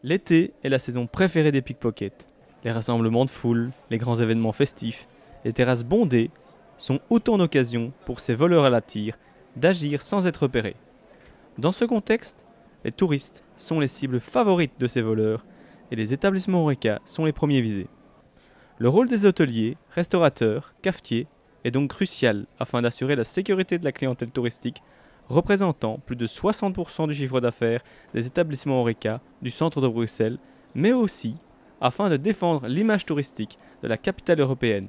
L'été est la saison préférée des pickpockets. Les rassemblements de foule, les grands événements festifs, les terrasses bondées sont autant d'occasions pour ces voleurs à la tire d'agir sans être repérés. Dans ce contexte, les touristes sont les cibles favorites de ces voleurs et les établissements Horeca sont les premiers visés. Le rôle des hôteliers, restaurateurs, cafetiers est donc crucial afin d'assurer la sécurité de la clientèle touristique, représentant plus de 60% du chiffre d'affaires des établissements Horeca du centre de Bruxelles, mais aussi afin de défendre l'image touristique de la capitale européenne.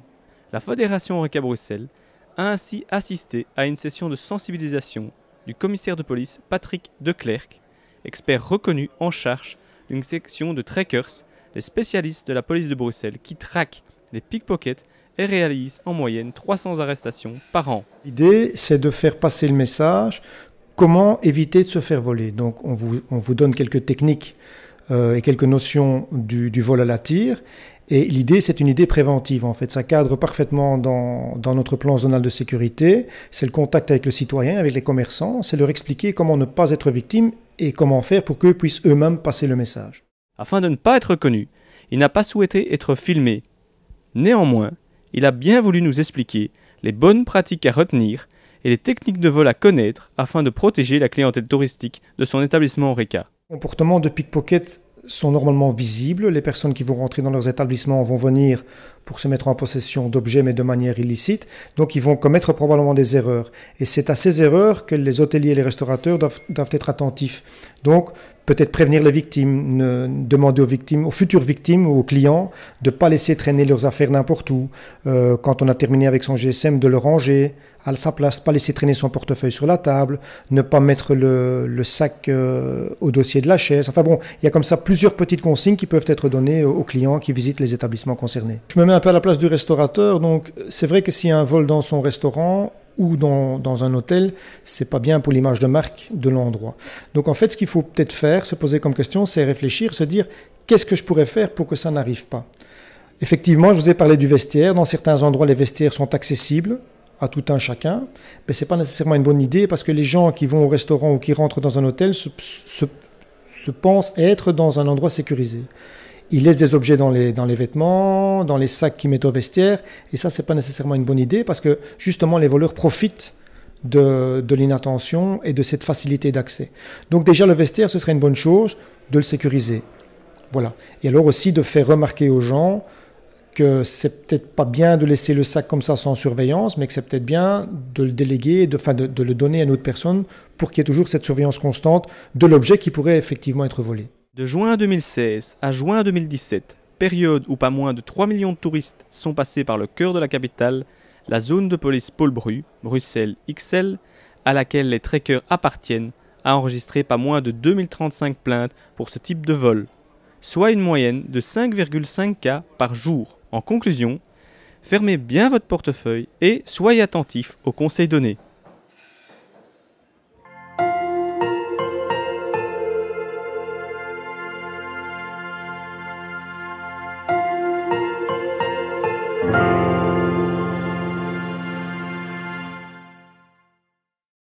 La Fédération Horeca Bruxelles a ainsi assisté à une session de sensibilisation du commissaire de police Patrick Declercq, expert reconnu en charge d'une section de trackers, les spécialistes de la police de Bruxelles qui traquent les pickpockets et réalisent en moyenne 300 arrestations par an. L'idée, c'est de faire passer le message, comment éviter de se faire voler. Donc on vous donne quelques techniques et quelques notions du vol à la tire. Et l'idée, c'est une idée préventive en fait. Ça cadre parfaitement dans notre plan zonal de sécurité. C'est le contact avec le citoyen, avec les commerçants. C'est leur expliquer comment ne pas être victime et comment faire pour qu'eux puissent eux-mêmes passer le message. Afin de ne pas être reconnu, il n'a pas souhaité être filmé. Néanmoins, il a bien voulu nous expliquer les bonnes pratiques à retenir et les techniques de vol à connaître afin de protéger la clientèle touristique de son établissement Horeca. Les comportements de pickpocket sont normalement visibles. Les personnes qui vont rentrer dans leurs établissements vont venir pour se mettre en possession d'objets, mais de manière illicite. Donc, ils vont commettre probablement des erreurs. Et c'est à ces erreurs que les hôteliers et les restaurateurs doivent être attentifs. Donc, peut-être prévenir les victimes, demander aux victimes, aux futures victimes ou aux clients de ne pas laisser traîner leurs affaires n'importe où. Quand on a terminé avec son GSM, de le ranger à sa place, pas laisser traîner son portefeuille sur la table, ne pas mettre le sac au dossier de la chaise. Enfin bon, il y a comme ça plusieurs petites consignes qui peuvent être données aux clients qui visitent les établissements concernés. Je me mets un peu à la place du restaurateur, donc c'est vrai que s'il y a un vol dans son restaurant ou dans un hôtel, c'est pas bien pour l'image de marque de l'endroit. Donc en fait, ce qu'il faut peut-être faire, se poser comme question, c'est réfléchir, se dire qu'est-ce que je pourrais faire pour que ça n'arrive pas. Effectivement, je vous ai parlé du vestiaire. Dans certains endroits, les vestiaires sont accessibles à tout un chacun, mais ce n'est pas nécessairement une bonne idée parce que les gens qui vont au restaurant ou qui rentrent dans un hôtel se pensent être dans un endroit sécurisé. Ils laissent des objets dans les vêtements, dans les sacs qu'ils mettent au vestiaire, et ça, ce n'est pas nécessairement une bonne idée parce que justement, les voleurs profitent de l'inattention et de cette facilité d'accès. Donc déjà, le vestiaire, ce serait une bonne chose de le sécuriser. Voilà. Et alors aussi de faire remarquer aux gens que c'est peut-être pas bien de laisser le sac comme ça sans surveillance, mais que c'est peut-être bien de le déléguer, de le donner à une autre personne pour qu'il y ait toujours cette surveillance constante de l'objet qui pourrait effectivement être volé. De juin 2016 à juin 2017, période où pas moins de 3 millions de touristes sont passés par le cœur de la capitale, la zone de police Paul Bru, Bruxelles XL, à laquelle les trackers appartiennent, a enregistré pas moins de 2035 plaintes pour ce type de vol, soit une moyenne de 5,5 cas par jour. En conclusion, fermez bien votre portefeuille et soyez attentifs aux conseils donnés.